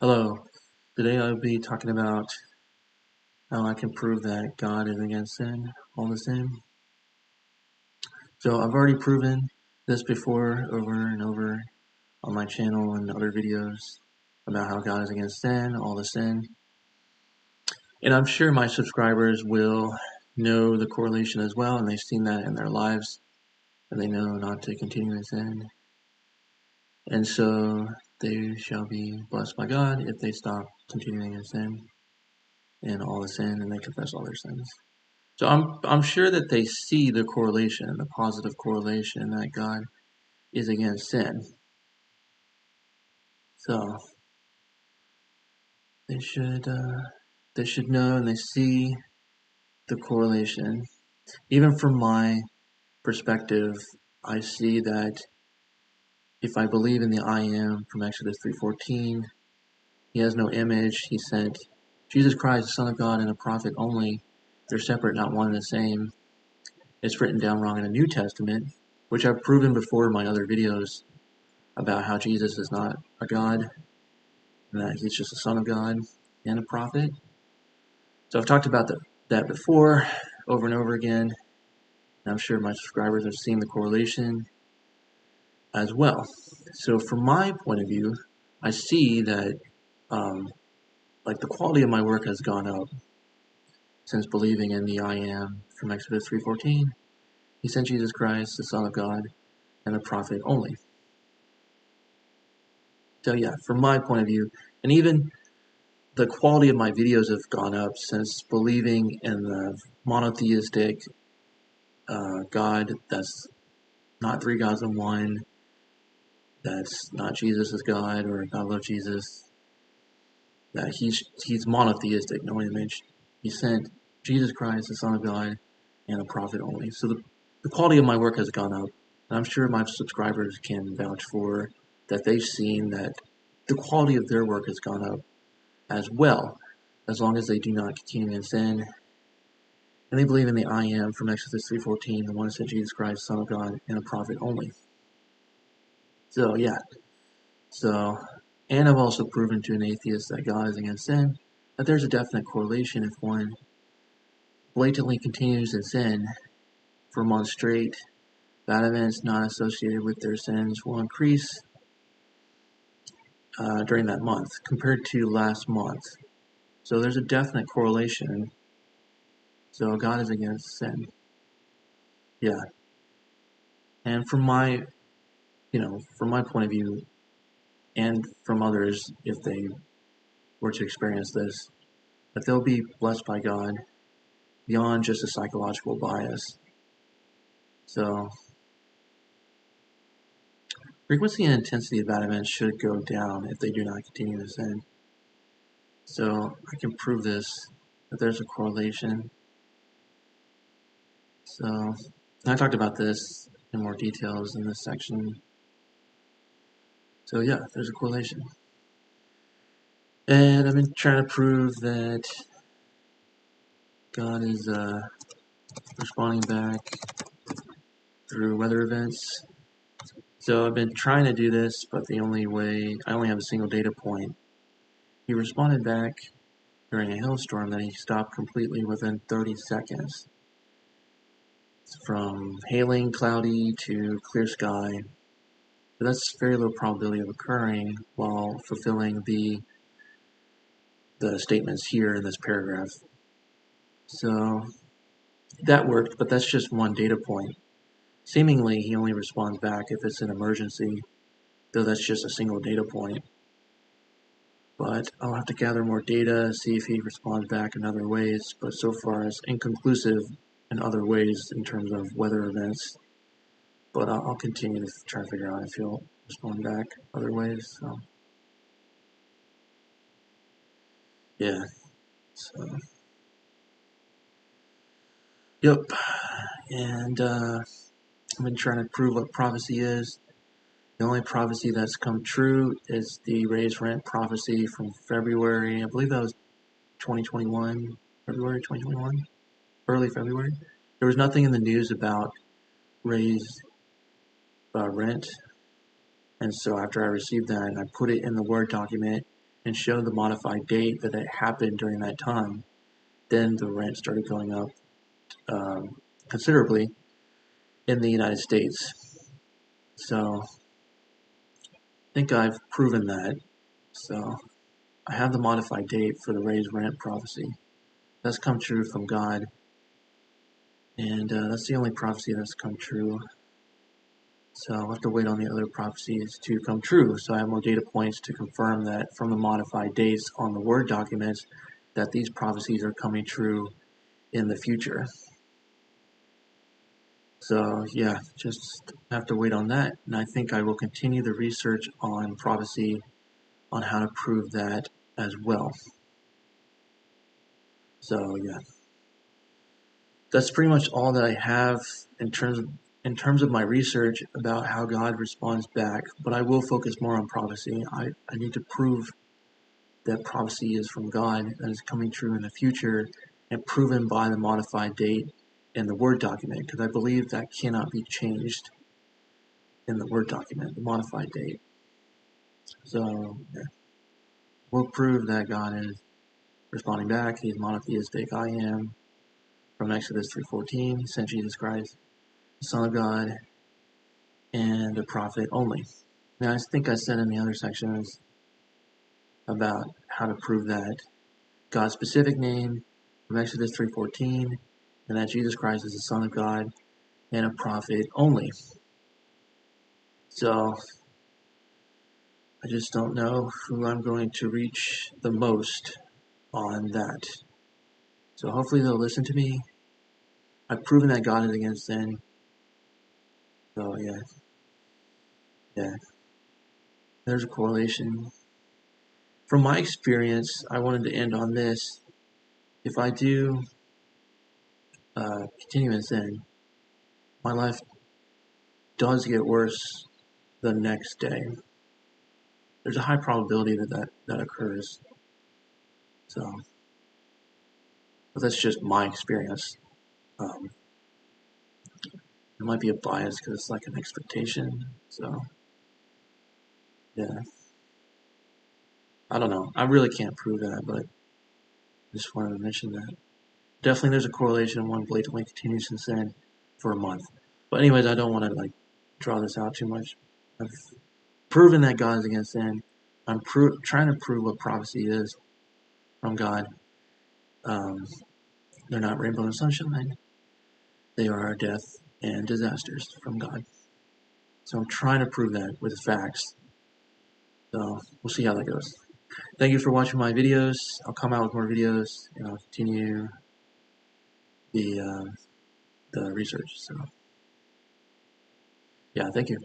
Hello, today I'll be talking about how I can prove that God is against sin, all the sin. So I've already proven this before over and over on my channel and other videos about how God is against sin, all the sin. And I'm sure my subscribers will know the correlation as well, and they've seen that in their lives, and they know not to continue in sin. And so they shall be blessed by God if they stop continuing in sin and all the sin and they confess all their sins. So I'm sure that they see the correlation, the positive correlation that God is against sin. So they should know and they see the correlation. Even from my perspective, I see that if I believe in the I am from Exodus 3:14, he has no image. He sent Jesus Christ, the Son of God, and a prophet only. They're separate, not one and the same. It's written down wrong in the New Testament, which I've proven before in my other videos about how Jesus is not a God, and that he's just a son of God and a prophet. So I've talked about that before, over and over again, and I'm sure my subscribers have seen the correlation as well. So from my point of view, I see that like the quality of my work has gone up since believing in the I am from Exodus 3:14. He sent Jesus Christ, the Son of God, and the prophet only. So yeah, from my point of view, and even the quality of my videos have gone up since believing in the monotheistic God that's not three gods in one, that's not Jesus as God or God love Jesus, that he's monotheistic, no image. He sent Jesus Christ, the Son of God, and a prophet only. So the quality of my work has gone up, and I'm sure my subscribers can vouch for that they've seen that the quality of their work has gone up as well, as long as they do not continue in sin. And they believe in the I am from Exodus 3:14, the one who sent Jesus Christ, Son of God, and a prophet only. So yeah. So and I've also proven to an atheist that God is against sin, that there's a definite correlation if one blatantly continues in sin for months straight, bad events not associated with their sins will increase during that month compared to last month. So there's a definite correlation. So God is against sin. Yeah. And from my point of view, and from others, if they were to experience this, that they'll be blessed by God beyond just a psychological bias. So, frequency and intensity of bad events should go down if they do not continue to sin. So, I can prove this, that there's a correlation. So, I talked about this in more details in this section. So, yeah, there's a correlation. And I've been trying to prove that God is responding back through weather events. So I've been trying to do this, but I only have a single data point. He responded back during a hailstorm that he stopped completely within 30 seconds. From hailing, cloudy to clear sky. But that's very low probability of occurring while fulfilling the statements here in this paragraph. So that worked, but that's just one data point. Seemingly, he only responds back if it's an emergency, though that's just a single data point. But I'll have to gather more data, see if he responds back in other ways, but so far it's inconclusive in other ways in terms of weather events. But I'll continue to try to figure out if he'll respond back other ways. So, yeah. So, yep. And I've been trying to prove what prophecy is. The only prophecy that's come true is the raised rent prophecy from February. I believe that was 2021, February 2021, early February. There was nothing in the news about raised rent, and so after I received that, I put it in the Word document, and showed the modified date that it happened during that time, then the rent started going up considerably in the United States. So I think I've proven that. So I have the modified date for the raised rent prophecy. That's come true from God, and that's the only prophecy that's come true. So I'll have to wait on the other prophecies to come true. So I have more data points to confirm that from the modified dates on the Word documents that these prophecies are coming true in the future. So yeah, just have to wait on that. And I think I will continue the research on prophecy on how to prove that as well. So yeah, that's pretty much all that I have in terms of my research about how God responds back. But I will focus more on prophecy. I need to prove that prophecy is from God, that is coming true in the future, and proven by the modified date in the Word document, because I believe that cannot be changed in the Word document, the modified date. So yeah, we'll prove that God is responding back. He's monotheistic. I am from Exodus 3:14. He sent Jesus Christ, the Son of God, and a prophet only. Now, I think I said in the other sections about how to prove that God's specific name from Exodus 3:14, and that Jesus Christ is the Son of God and a prophet only. So I just don't know who I'm going to reach the most on that. So hopefully they'll listen to me. I've proven that God is against sin. So yeah. There's a correlation. From my experience, I wanted to end on this. If I do continue in sin, my life does get worse the next day. There's a high probability that occurs. So, but that's just my experience. Um, it might be a bias because it's like an expectation. So, yeah, I don't know. I really can't prove that, but I just wanted to mention that. Definitely, there's a correlation. One blatantly continues in sin for a month. But anyways, I don't want to like draw this out too much. I've proven that God is against sin. I'm trying to prove what prophecy is from God. Um, they're not rainbow and sunshine. They are death and disasters from God. So I'm trying to prove that with facts. So we'll see how that goes. Thank you for watching my videos. I'll come out with more videos and I'll continue the research. So yeah, thank you.